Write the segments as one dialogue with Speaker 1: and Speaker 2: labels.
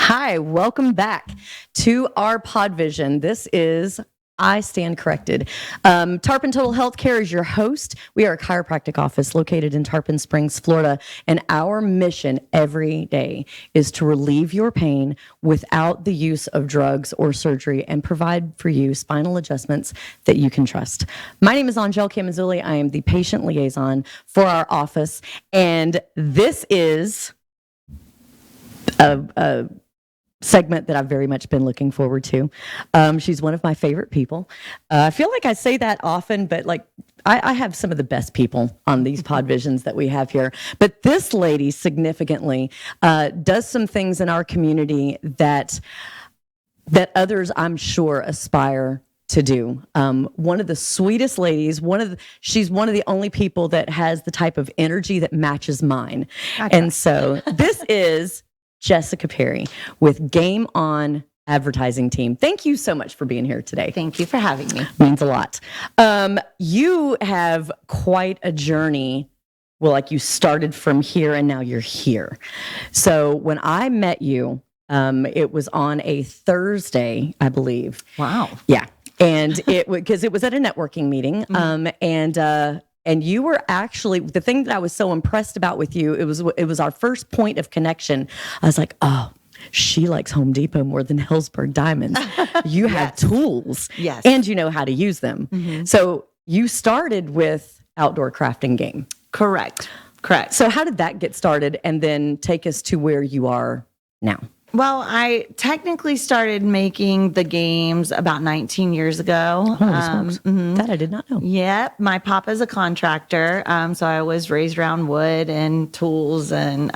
Speaker 1: Hi, welcome back to our Pod Vision. This is I Stand Corrected. Tarpon Total Healthcare is your host. We are a chiropractic office located in Tarpon Springs, Florida, and our mission every day is to relieve your pain without the use of drugs or surgery and provide for you spinal adjustments that you can trust. My name is Angel Camazuli. I am the patient liaison for our office, and this is a segment that I've very much been looking forward to. She's one of my favorite people. I feel like I say that often, but I have some of the best people on these pod visions that we have here. But this lady significantly does some things in our community that others, I'm sure, aspire to do. One of the sweetest ladies, she's one of the only people that has the type of energy that matches mine. Okay. And so this is Jessica Perry with Game On Advertising team. Thank you so much for being here today.
Speaker 2: Thank you for having me.
Speaker 1: Means a lot. You have quite a journey. Well, like you started from here and now you're here. So when I met you, it was on a Thursday, I believe.
Speaker 2: Wow.
Speaker 1: Yeah. And because it was at a networking meeting. And you were actually, the thing that I was so impressed about with you, it was our first point of connection. I was like, oh, she likes Home Depot more than Hillsburg Diamonds. You have tools.
Speaker 2: Yes.
Speaker 1: And you know how to use them. Mm-hmm. So you started with outdoor crafting game.
Speaker 2: Correct.
Speaker 1: So how did that get started and then take us to where you are now?
Speaker 2: Well, I technically started making the games about 19 years ago.
Speaker 1: That I did not know.
Speaker 2: Yep. My papa's a contractor. So I was raised around wood and tools and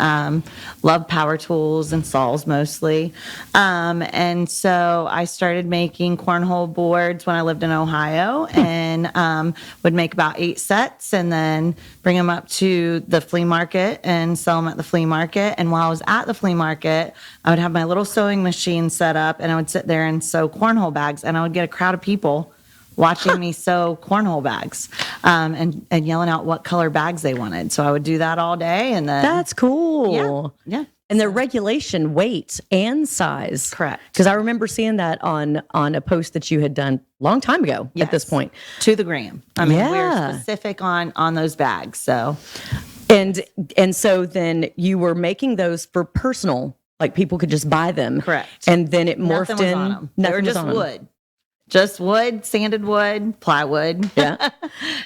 Speaker 2: love power tools and saws mostly. And so I started making cornhole boards when I lived in Ohio and would make about 8 sets and then bring them up to the flea market and sell them at the flea market. And while I was at the flea market, I would have my little sewing machine set up and I would sit there and sew cornhole bags and I would get a crowd of people watching me sew cornhole bags and yelling out what color bags they wanted. So I would do that all day and then...
Speaker 1: That's cool.
Speaker 2: Yeah.
Speaker 1: And the regulation, weight and size.
Speaker 2: Correct.
Speaker 1: Because I remember seeing that on a post that you had done a long time ago at this point.
Speaker 2: To the gram. I mean, we're specific on those bags. So...
Speaker 1: And so then you were making those for personal, like people could just buy them.
Speaker 2: Correct.
Speaker 1: And then it morphed
Speaker 2: Nothing was on them. They were just wood. Just wood, sanded wood, plywood.
Speaker 1: Yeah.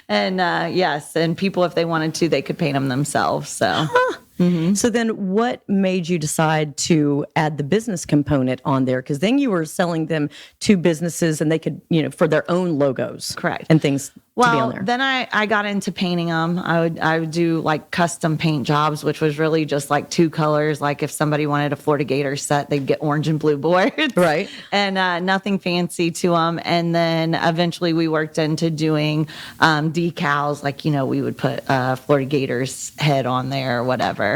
Speaker 2: And yes, and people, if they wanted to, they could paint them themselves. So. Mm-hmm.
Speaker 1: So then what made you decide to add the business component on there? Because then you were selling them to businesses and they could, for their own logos.
Speaker 2: Correct.
Speaker 1: And things to be on there.
Speaker 2: Then I got into painting them. I would do like custom paint jobs, which was really just like 2 colors. Like if somebody wanted a Florida Gator set, they'd get orange and blue boards.
Speaker 1: Right.
Speaker 2: And nothing fancy to them. And then eventually we worked into doing decals. Like, we would put Florida Gators head on there or whatever.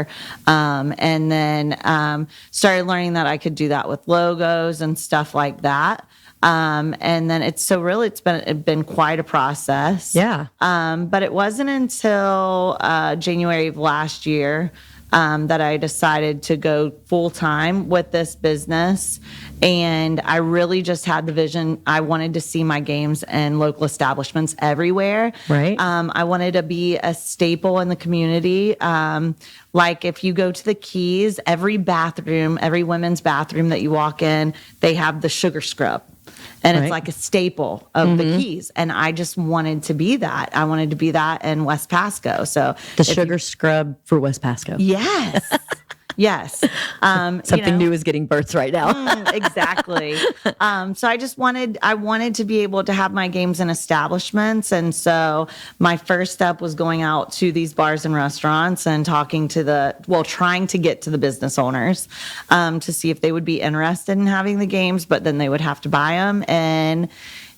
Speaker 2: And then started learning that I could do that with logos and stuff like that. And then it's been quite a process.
Speaker 1: Yeah.
Speaker 2: But it wasn't until January of last year that I decided to go full time with this business. And I really just had the vision. I wanted to see my games in local establishments everywhere.
Speaker 1: Right.
Speaker 2: I wanted to be a staple in the community. Like if you go to the Keys, every women's bathroom that you walk in, they have the sugar scrub. And it's like a staple of the Keys. And I just wanted to be that. I wanted to be that in West Pasco. So
Speaker 1: the sugar scrub for West Pasco.
Speaker 2: Yes. Yes.
Speaker 1: Something new is getting birthed right now.
Speaker 2: Exactly. So I wanted to be able to have my games in establishments. And so my first step was going out to these bars and restaurants and trying to get to the business owners to see if they would be interested in having the games, but then they would have to buy them. And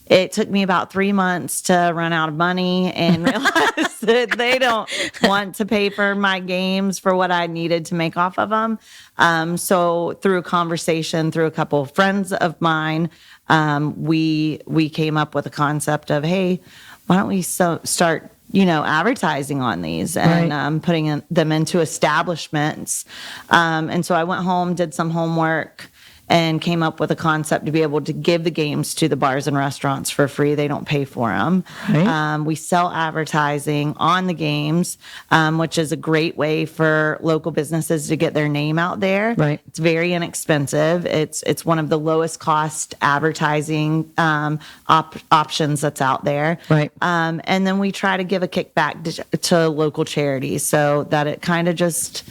Speaker 2: it took me about 3 months to run out of money and realize that they don't want to pay for my games for what I needed to make off of them. So through a conversation, through a couple of friends of mine, we came up with a concept of, hey, why don't we start advertising on these and putting them into establishments. And so I went home, did some homework, and came up with a concept to be able to give the games to the bars and restaurants for free. They don't pay for them.
Speaker 1: Right.
Speaker 2: We sell advertising on the games, which is a great way for local businesses to get their name out there.
Speaker 1: Right.
Speaker 2: It's very inexpensive. It's one of the lowest cost advertising options that's out there.
Speaker 1: Right.
Speaker 2: And then we try to give a kickback to local charities so that it kind of just,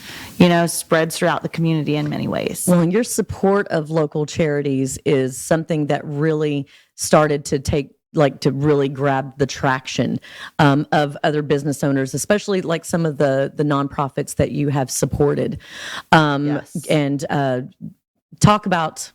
Speaker 2: spreads throughout the community in many ways.
Speaker 1: Well, and your support of local charities is something that really started to to really grab the traction of other business owners, especially like some of the nonprofits that you have supported.
Speaker 2: Yes.
Speaker 1: And talk about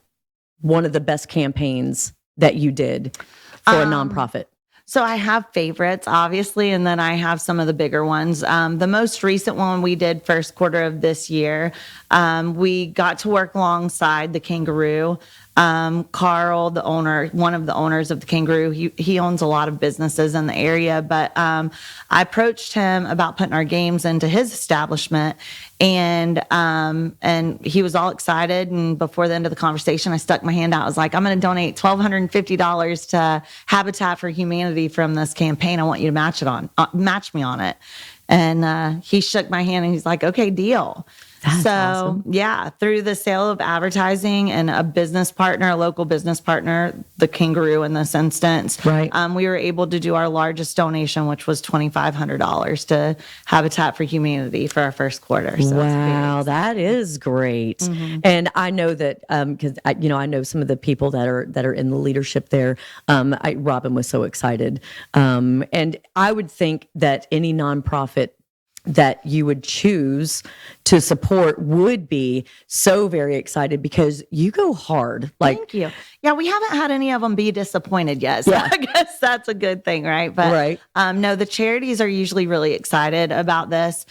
Speaker 1: one of the best campaigns that you did for a nonprofit.
Speaker 2: So I have favorites, obviously, and then I have some of the bigger ones. The most recent one we did first quarter of this year, we got to work alongside the Kangaroo. Carl, the owner, one of the owners of the Kangaroo, he owns a lot of businesses in the area, but I approached him about putting our games into his establishment, and he was all excited. And before the end of the conversation, I stuck my hand out. I was like, I'm going to donate $1,250 to Habitat for Humanity from this campaign. I want you to match me on it. And he shook my hand and he's like, okay, deal.
Speaker 1: That's
Speaker 2: so
Speaker 1: awesome.
Speaker 2: yeah, through the sale of advertising and a business partner, a local business partner, the Kangaroo in this instance,
Speaker 1: Right.
Speaker 2: We were able to do our largest donation, which was $2,500 to Habitat for Humanity for our first quarter. So it's
Speaker 1: Wow,
Speaker 2: very
Speaker 1: that is great. And I know that because I know some of the people that are in the leadership there. Robin was so excited, and I would think that any nonprofit that you would choose to support would be so very excited because you go hard. Like,
Speaker 2: Thank you. Yeah, we haven't had any of them be disappointed yet. So
Speaker 1: Yeah.
Speaker 2: I guess that's a good thing, right? But
Speaker 1: Right.
Speaker 2: No, the charities are usually really excited about this.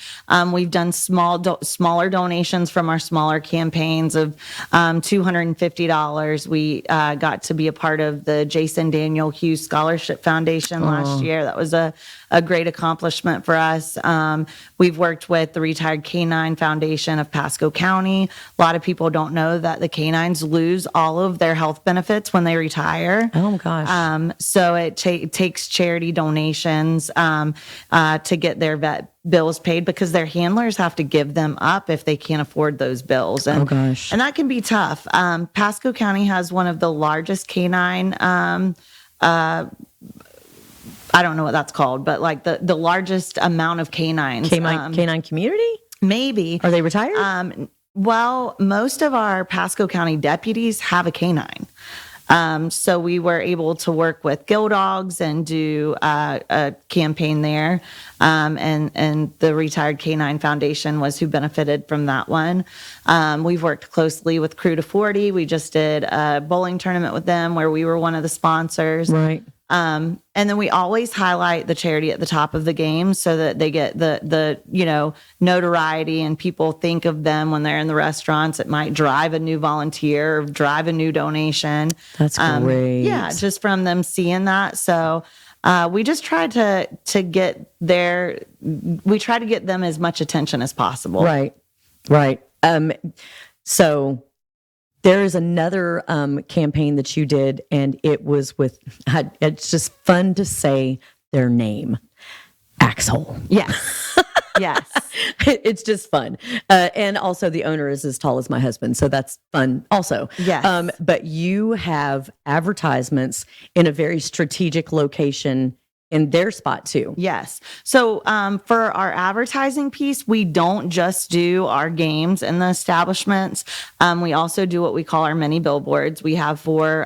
Speaker 2: We've done smaller donations from our smaller campaigns of $250. We got to be a part of the Jason Daniel Hughes Scholarship Foundation last year. That was a great accomplishment for us. We've worked with the Retired Canine Foundation of Pasco County. A lot of people don't know that the canines lose all of their health benefits when they retire.
Speaker 1: oh gosh,
Speaker 2: So it takes charity donations to get their vet bills paid because their handlers have to give them up if they can't afford those bills. And,
Speaker 1: Oh, gosh.
Speaker 2: And that can be tough. Pasco County has one of the largest canine I don't know what that's called, but like the largest amount of canines.
Speaker 1: canine community?
Speaker 2: Maybe.
Speaker 1: Are they retired?
Speaker 2: Well, most of our Pasco County deputies have a canine. So we were able to work with Gill Dogs and do a campaign there. And the Retired Canine Foundation was who benefited from that one. We've worked closely with Crew to 40. We just did a bowling tournament with them where we were one of the sponsors.
Speaker 1: Right.
Speaker 2: And then we always highlight the charity at the top of the game so that they get the notoriety and people think of them when they're in the restaurants. It might drive a new volunteer or drive a new donation.
Speaker 1: That's great.
Speaker 2: Yeah, just from them seeing that. So we just try to get we try to get them as much attention as possible.
Speaker 1: Right. Right. So there is another campaign that you did, and it was with, it's just fun to say their name, Axel.
Speaker 2: Yes. Yes.
Speaker 1: It's just fun. And also the owner is as tall as my husband. So that's fun also.
Speaker 2: Yes.
Speaker 1: But you have advertisements in a very strategic location in their spot too.
Speaker 2: Yes. So for our advertising piece, we don't just do our games in the establishments. We also do what we call our mini billboards. We have for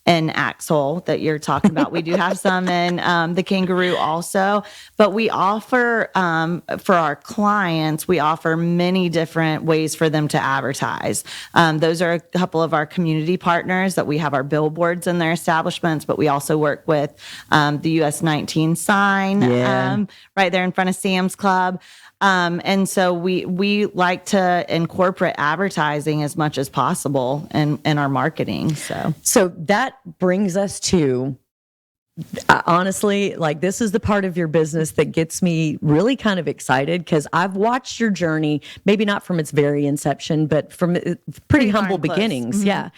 Speaker 2: in Axel that you're talking about. We do have some in the Kangaroo also, but we offer for our clients, we offer many different ways for them to advertise. Those are a couple of our community partners that we have our billboards in their establishments, but we also work with the US 19 sign right there in front of Sam's Club. And so we like to incorporate advertising as much as possible in our marketing. So
Speaker 1: that brings us to honestly, like this is the part of your business that gets me really kind of excited because I've watched your journey, maybe not from its very inception, but from pretty humble
Speaker 2: darn close.
Speaker 1: beginnings. Yeah.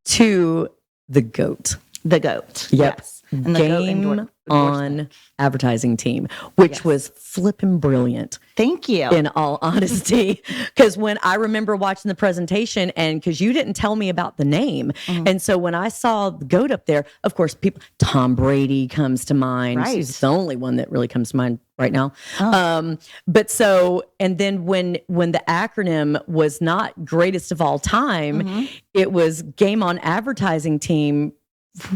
Speaker 1: To the GOAT.
Speaker 2: The GOAT.
Speaker 1: Yep.
Speaker 2: Yes. And the GOAT
Speaker 1: Game on advertising team, which was flipping brilliant.
Speaker 2: Thank you.
Speaker 1: In all honesty, because when I remember watching the presentation, and because you didn't tell me about the name, and so when I saw the GOAT up there, of course, Tom Brady comes to mind.
Speaker 2: Right.
Speaker 1: He's the only one that really comes to mind right now. But so, and then when the acronym was not greatest of all time, it was Game on Advertising Team,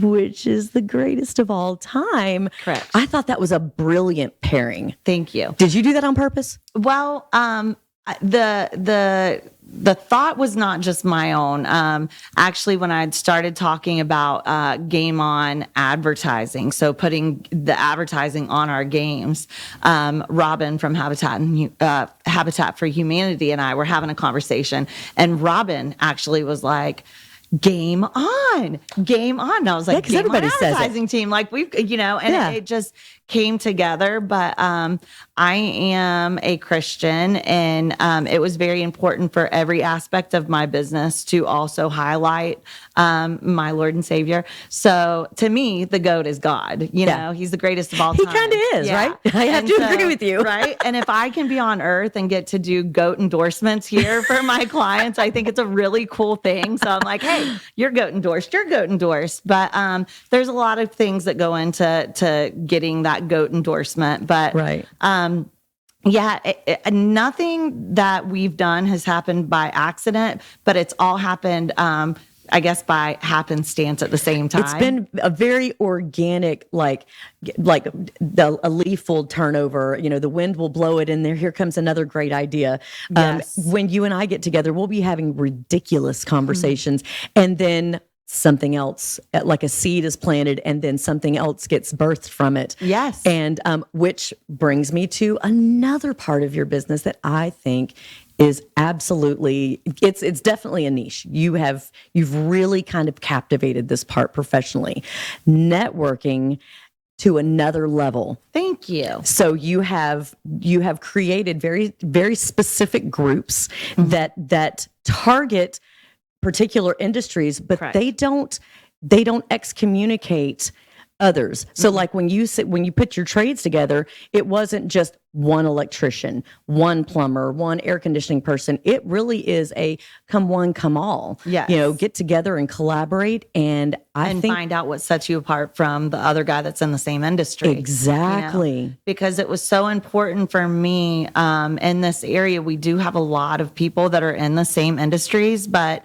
Speaker 1: which is the greatest of all time.
Speaker 2: Correct.
Speaker 1: I thought that was a brilliant pairing.
Speaker 2: Thank you.
Speaker 1: Did you do that on purpose?
Speaker 2: Well, the thought was not just my own. Actually, when I had started talking about game on advertising, so putting the advertising on our games, Robin from Habitat for Humanity and I were having a conversation, and Robin actually was like, game on. And I was like, game on advertising team. Like it just came together. But I am a Christian, and it was very important for every aspect of my business to also highlight my Lord and Savior. So to me, the GOAT is God. You know, he's the greatest of all time.
Speaker 1: He kind of is, right? I have to agree with you.
Speaker 2: Right? And if I can be on earth and get to do GOAT endorsements here for my clients, I think it's a really cool thing. So I'm like, hey, you're GOAT endorsed. But there's a lot of things that go into getting that GOAT endorsement. But nothing that we've done has happened by accident, but it's all happened, I guess, by happenstance at the same time.
Speaker 1: It's been a very organic, like a leaf will turn over, the wind will blow it in there. Here comes another great idea. When you and I get together, we'll be having ridiculous conversations, and then something else, like a seed is planted, and then something else gets birthed from it.
Speaker 2: Yes.
Speaker 1: And which brings me to another part of your business that I think is absolutely, it's definitely a niche. You've really kind of captivated this part professionally. Networking to another level.
Speaker 2: Thank you.
Speaker 1: So you have created very, very specific groups that target particular industries, but
Speaker 2: Correct.
Speaker 1: they don't excommunicate others. So like when you put your trades together, it wasn't just one electrician, one plumber, one air conditioning person. It really is a come one, come all.
Speaker 2: Yes.
Speaker 1: Get together and collaborate, and
Speaker 2: find out what sets you apart from the other guy that's in the same industry.
Speaker 1: Exactly.
Speaker 2: Because it was so important for me in this area. We do have a lot of people that are in the same industries, but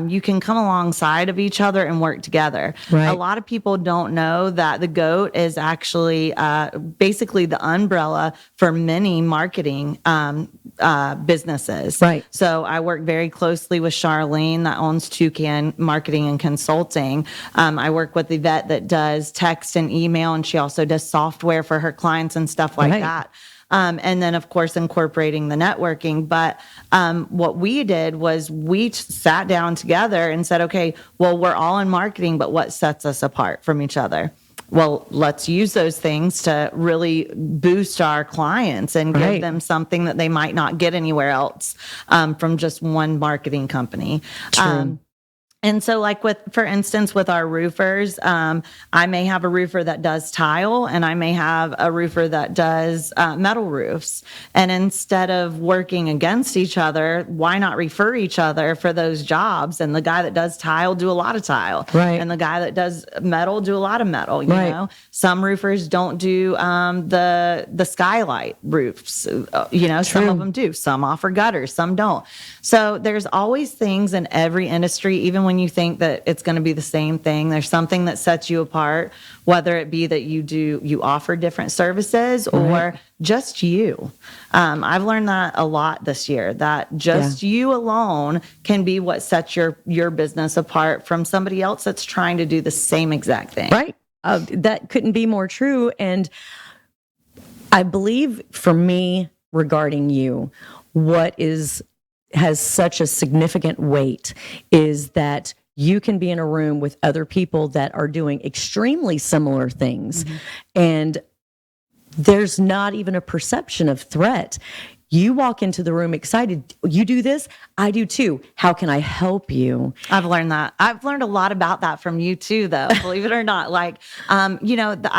Speaker 2: you can come alongside of each other and work together.
Speaker 1: Right.
Speaker 2: A lot of people don't know that the GOAT is actually basically the umbrella for many marketing businesses.
Speaker 1: Right.
Speaker 2: So I work very closely with Charlene that owns Toucan Marketing and Consulting. I work with Yvette that does text and email, and she also does software for her clients and stuff like that. And then, of course, incorporating the networking. But what we did was we sat down together and said, okay, well, we're all in marketing, but what sets us apart from each other? Well, let's use those things to really boost our clients and give them something that they might not get anywhere else from just one marketing company.
Speaker 1: True.
Speaker 2: And so like for instance, with our roofers, I may have a roofer that does tile, and I may have a roofer that does metal roofs. And instead of working against each other, why not refer each other for those jobs? And the guy that does tile, do a lot of tile.
Speaker 1: Right.
Speaker 2: And the guy that does metal, do a lot of metal, you know? Some roofers don't do the skylight roofs. Some of them do. Some offer gutters, some don't. So there's always things in every industry, even when you think that it's going to be the same thing, there's something that sets you apart, whether it be that you offer different services or just you. I've learned that a lot this year, that just you alone can be what sets your business apart from somebody else that's trying to do the same exact thing.
Speaker 1: Right. That couldn't be more true. And I believe for me, regarding you, what has such a significant weight is that you can be in a room with other people that are doing extremely similar things. And there's not even a perception of threat. You walk into the room excited. You do this, I do too. How can I help you?
Speaker 2: I've learned that. I've learned a lot about that from you too, though. Believe it or not. Like, I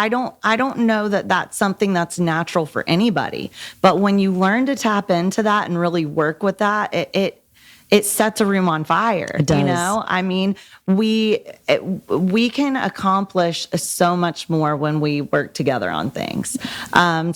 Speaker 2: don't know that that's something that's natural for anybody. But when you learn to tap into that and really work with that, it sets a room on fire.
Speaker 1: It does.
Speaker 2: You know, I mean, we can accomplish so much more when we work together on things.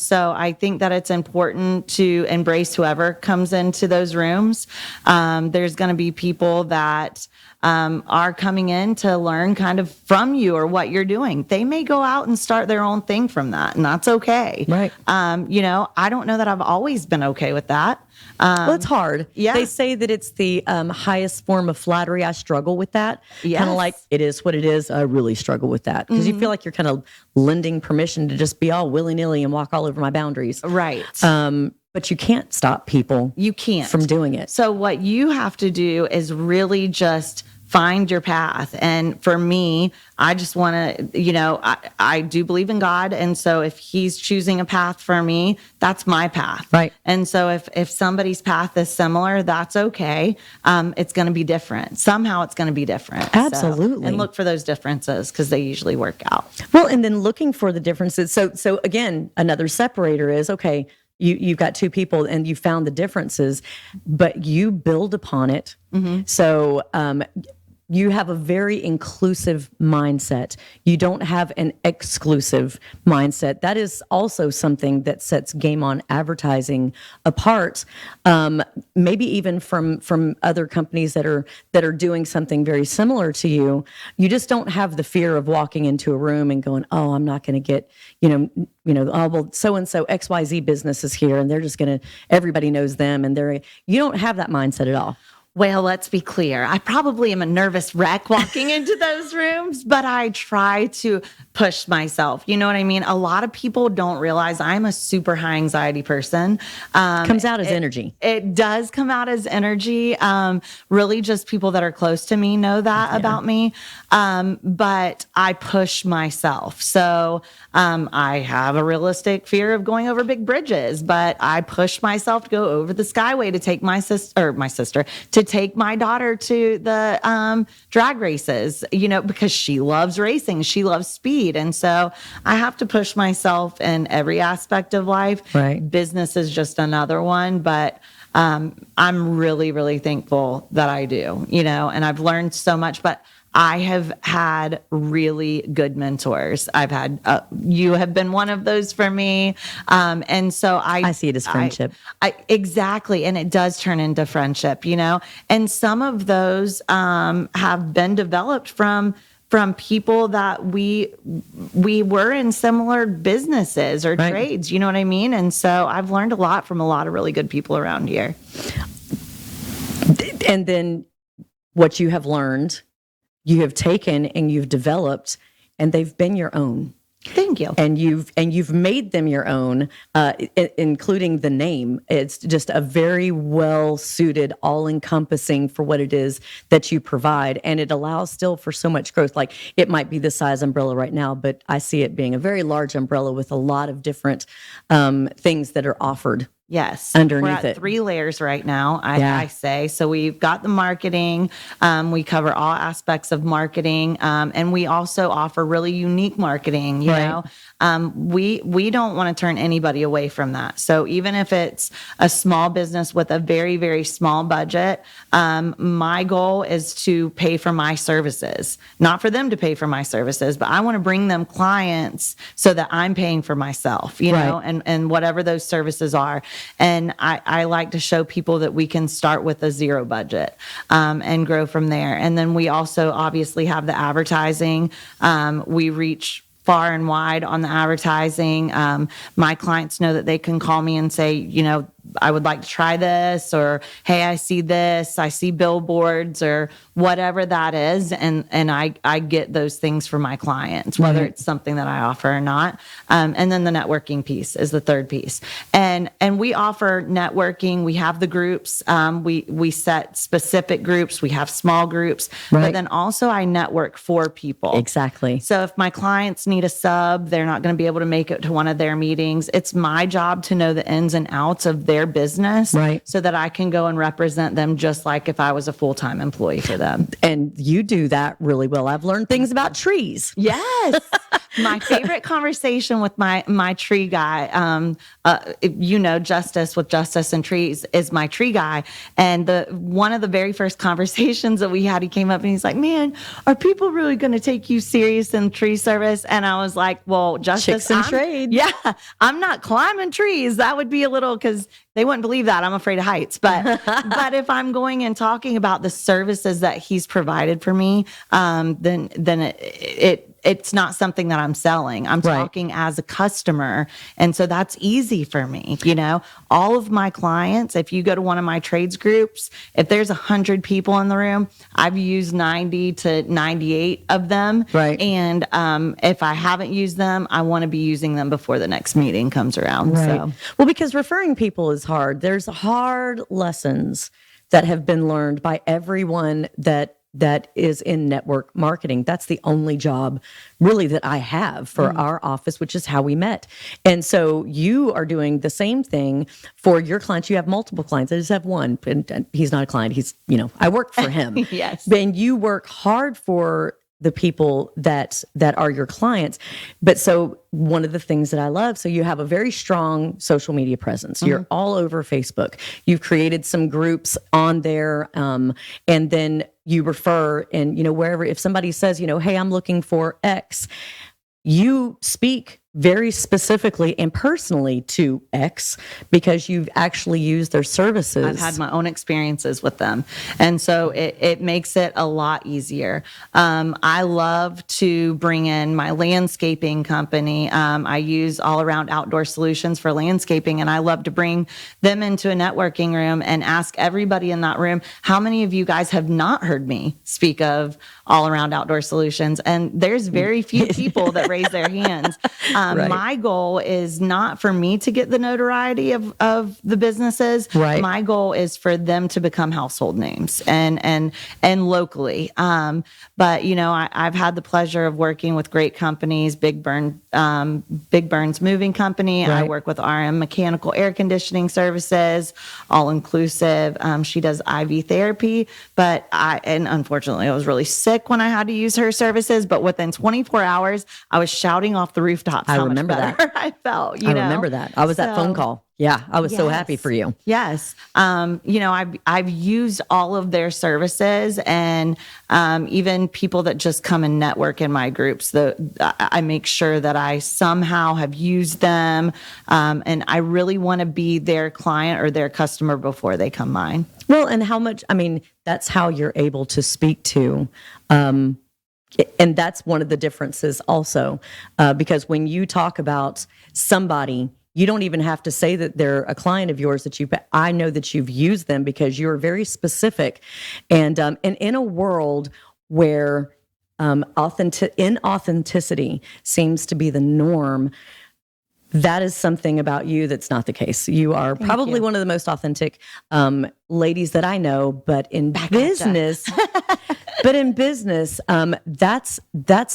Speaker 2: So I think that it's important to embrace whoever comes into those rooms. There's going to be people that are coming in to learn kind of from you or what you're doing. They may go out and start their own thing from that, and that's okay.
Speaker 1: Right.
Speaker 2: I don't know that I've always been okay with that.
Speaker 1: Well, it's hard.
Speaker 2: Yeah.
Speaker 1: They say that it's the highest form of flattery. I struggle with that.
Speaker 2: Yes.
Speaker 1: Kind of like it is what it is. I really struggle with that because you feel like you're kind of lending permission to just be all willy-nilly and walk all over my boundaries.
Speaker 2: Right.
Speaker 1: But you can't stop people
Speaker 2: You can't.
Speaker 1: from doing it.
Speaker 2: So what you have to do is really just find your path. And for me, I just want to, I do believe in God. And so if he's choosing a path for me, that's my path.
Speaker 1: Right.
Speaker 2: And so if somebody's path is similar, that's okay. It's going to be different. Somehow it's going to be different.
Speaker 1: Absolutely.
Speaker 2: And look for those differences because they usually work out.
Speaker 1: Well, and then looking for the differences. So again, another separator is, okay, you've got two people and you found the differences, but you build upon it. So you have a very inclusive mindset. You don't have an exclusive mindset. That is also something that sets Game On Advertising apart, maybe even from other companies that are doing something very similar to you. You just don't have the fear of walking into a room and going, "Oh, I'm not going to get, oh, well, so and so XYZ business is here, and they're just going to, everybody knows them, and you don't have that mindset at all."
Speaker 2: Well, let's be clear. I probably am a nervous wreck walking into those rooms, but I try to push myself. You know what I mean? A lot of people don't realize I'm a super high anxiety person.
Speaker 1: Comes out as energy.
Speaker 2: It does come out as energy. Really just people that are close to me know that about me. But I push myself. So I have a realistic fear of going over big bridges, but I push myself to go over the Skyway to take my sister, to take my daughter to the drag races, because she loves racing, she loves speed. And so I have to push myself in every aspect of life.
Speaker 1: Right.
Speaker 2: Business is just another one, but I'm really, really thankful that I do, and I've learned so much, but I have had really good mentors. I've had, you have been one of those for me. And so I
Speaker 1: see it as friendship.
Speaker 2: Exactly. And it does turn into friendship, and some of those have been developed from people that we were in similar businesses or
Speaker 1: Right.
Speaker 2: trades, you know what I mean? And so I've learned a lot from a lot of really good people around here.
Speaker 1: And then what you have learned, you have taken and you've developed, and they've been your own.
Speaker 2: Thank you.
Speaker 1: And you've made them your own, including the name. It's just a very well suited, all encompassing for what it is that you provide, and it allows still for so much growth. Like it might be the size umbrella right now, but I see it being a very large umbrella with a lot of different things that are offered.
Speaker 2: Yes.
Speaker 1: Underneath
Speaker 2: We're at
Speaker 1: it.
Speaker 2: 3 layers right now, I say. So we've got the marketing. We cover all aspects of marketing. And we also offer really unique marketing, you know. We don't want to turn anybody away from that. So even if it's a small business with a very, very small budget, my goal is to pay for my services, not for them to pay for my services, but I want to bring them clients so that I'm paying for myself, you know, and whatever those services are. And I like to show people that we can start with a 0 budget and grow from there. And then we also obviously have the advertising. We reach far and wide on the advertising. My clients know that they can call me and say, I would like to try this, or, hey, I see this, I see billboards, or whatever that is. And I get those things for my clients, whether it's something that I offer or not. And then the networking piece is the third piece. And we offer networking. We have the groups. We set specific groups. We have small groups, but then also I network for people.
Speaker 1: Exactly.
Speaker 2: So if my clients need a sub, they're not going to be able to make it to one of their meetings. It's my job to know the ins and outs of their business, so that I can go and represent them just like if I was a full-time employee for them.
Speaker 1: And you do that really well. I've learned things about trees.
Speaker 2: Yes. My favorite conversation with my tree guy, Justice with Justice and Trees is my tree guy. And one of the very first conversations that we had, he came up and he's like, man, are people really going to take you serious in tree service? And I was like, well, Justice,
Speaker 1: Chicks and trade.
Speaker 2: Yeah, I'm not climbing trees. That would be a little, because they wouldn't believe that. I'm afraid of heights. But but if I'm going and talking about the services that he's provided for me, then it's not something that I'm selling. I'm talking as a customer. And so that's easy for me. All of my clients, if you go to one of my trades groups, if there's 100 people in the room, I've used 90 to 98 of them.
Speaker 1: Right.
Speaker 2: And if I haven't used them, I want to be using them before the next meeting comes around.
Speaker 1: Right.
Speaker 2: So.
Speaker 1: Well, because referring people is hard. There's hard lessons that have been learned by everyone that is in network marketing. That's the only job really that I have for our office, which is how we met. And so you are doing the same thing for your clients. You have multiple clients. I just have one, and he's not a client. He's, I work for him.
Speaker 2: Yes.
Speaker 1: And you work hard for the people that are your clients. But so one of the things that I love, so you have a very strong social media presence. You're all over Facebook. You've created some groups on there, and then you refer, and wherever, if somebody says, hey, I'm looking for X, you speak very specifically and personally to X because you've actually used their services.
Speaker 2: I've had my own experiences with them. And so it makes it a lot easier. I love to bring in my landscaping company. I use All Around Outdoor Solutions for landscaping, and I love to bring them into a networking room and ask everybody in that room, how many of you guys have not heard me speak of All Around Outdoor Solutions? And there's very few people that raise their hands. My goal is not for me to get the notoriety of the businesses.
Speaker 1: Right.
Speaker 2: My goal is for them to become household names and locally. But I've had the pleasure of working with great companies, Big Burns Moving Company.
Speaker 1: Right.
Speaker 2: I work with RM Mechanical Air Conditioning Services, all inclusive. She does IV therapy, and unfortunately I was really sick when I had to use her services, but within 24 hours, I was shouting off the rooftops.
Speaker 1: I remember that.
Speaker 2: I felt,
Speaker 1: I remember that. I was that phone call. Yeah, I was so happy for you.
Speaker 2: Yes. I've used all of their services, and even people that just come and network in my groups, I make sure that I somehow have used them, and I really want to be their client or their customer before they come mine.
Speaker 1: Well, and that's how you're able to speak to, and that's one of the differences also, because when you talk about somebody, you don't even have to say that they're a client of yours I know that you've used them because you're very specific. And in a world where inauthenticity seems to be the norm, that is something about you that's not the case. You are probably one of the most authentic ladies that I know, but in business, that's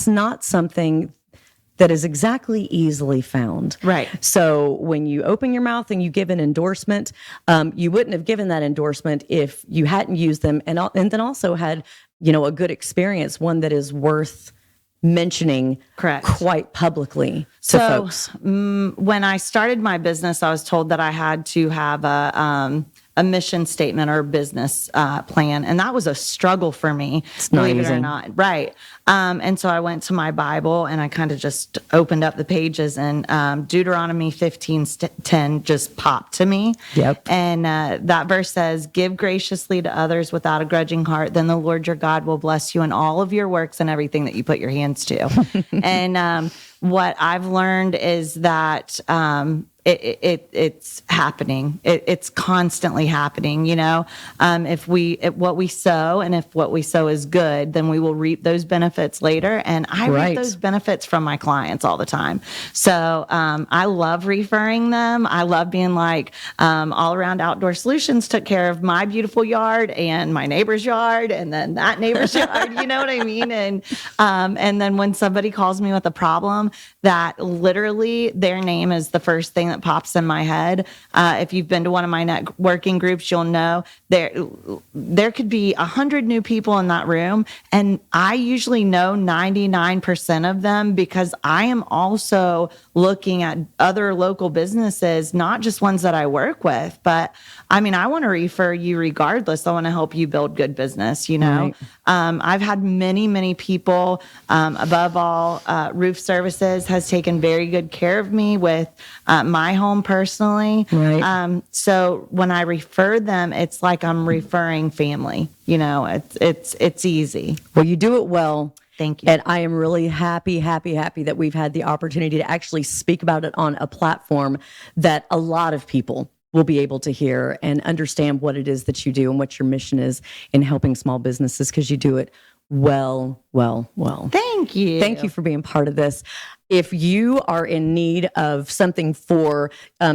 Speaker 1: not something that is exactly easily found. Right. So when you open your mouth and you give an endorsement, you wouldn't have given that endorsement if you hadn't used them and then also had, a good experience, one that is worth mentioning quite publicly to folks.
Speaker 2: When I started my business, I was told that I had to have a mission statement or a business plan. And that was a struggle for me, believe it or not. Right. And so I went to my Bible and I kind of just opened up the pages, and Deuteronomy 15:10 just popped to me.
Speaker 1: Yep.
Speaker 2: And that verse says, give graciously to others without a grudging heart, then the Lord your God will bless you in all of your works and everything that you put your hands to. And what I've learned is that it's happening. It's constantly happening. If what we sow, and if what we sow is good, then we will reap those benefits later. And I reap those benefits from my clients all the time. So I love referring them. I love being like, All Around Outdoor Solutions took care of my beautiful yard and my neighbor's yard, and then that neighbor's yard. You know what I mean? And then when somebody calls me with a problem, that literally their name is the first thing that pops in my head. If you've been to one of my networking groups, you'll know there could be 100 new people in that room, and I usually know 99% of them because I am also looking at other local businesses, not just ones that I work with, but I mean, I want to refer you regardless. I want to help you build good business,
Speaker 1: Right.
Speaker 2: I've had many people, above all, Roof Services has taken very good care of me with my home personally.
Speaker 1: Right.
Speaker 2: So when I refer them, it's like I'm referring family. It's easy.
Speaker 1: Well, you do it well.
Speaker 2: Thank you.
Speaker 1: And I am really happy that we've had the opportunity to actually speak about it on a platform that a lot of people will be able to hear and understand what it is that you do and what your mission is in helping small businesses, because you do it well.
Speaker 2: Thank you.
Speaker 1: Thank you for being part of this. If you are in need of something for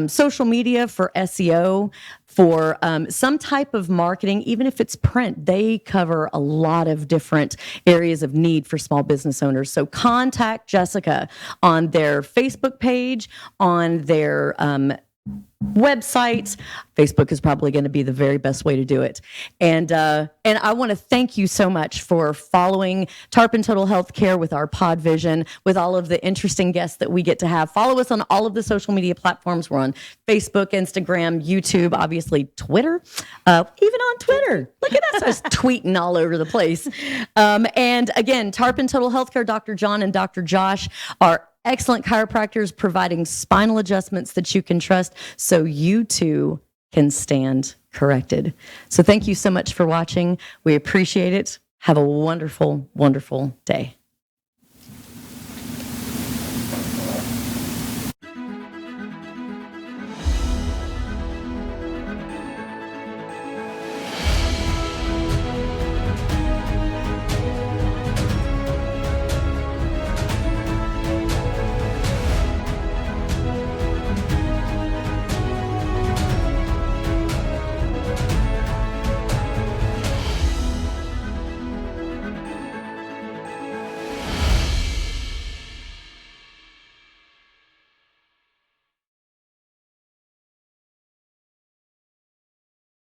Speaker 1: social media, for SEO, for some type of marketing, even if it's print, they cover a lot of different areas of need for small business owners. So contact Jessica on their Facebook page, on their website. Facebook is probably going to be the very best way to do it. And I want to thank you so much for following Tarpon Total Healthcare with our Pod Vision, with all of the interesting guests that we get to have. Follow us on all of the social media platforms. We're on Facebook, Instagram, YouTube, obviously Twitter, even on Twitter. Look at us tweeting all over the place. And again, Tarpon Total Healthcare, Dr. John and Dr. Josh are excellent chiropractors providing spinal adjustments that you can trust so you too can stand corrected. So thank you so much for watching. We appreciate it. Have a wonderful, wonderful day.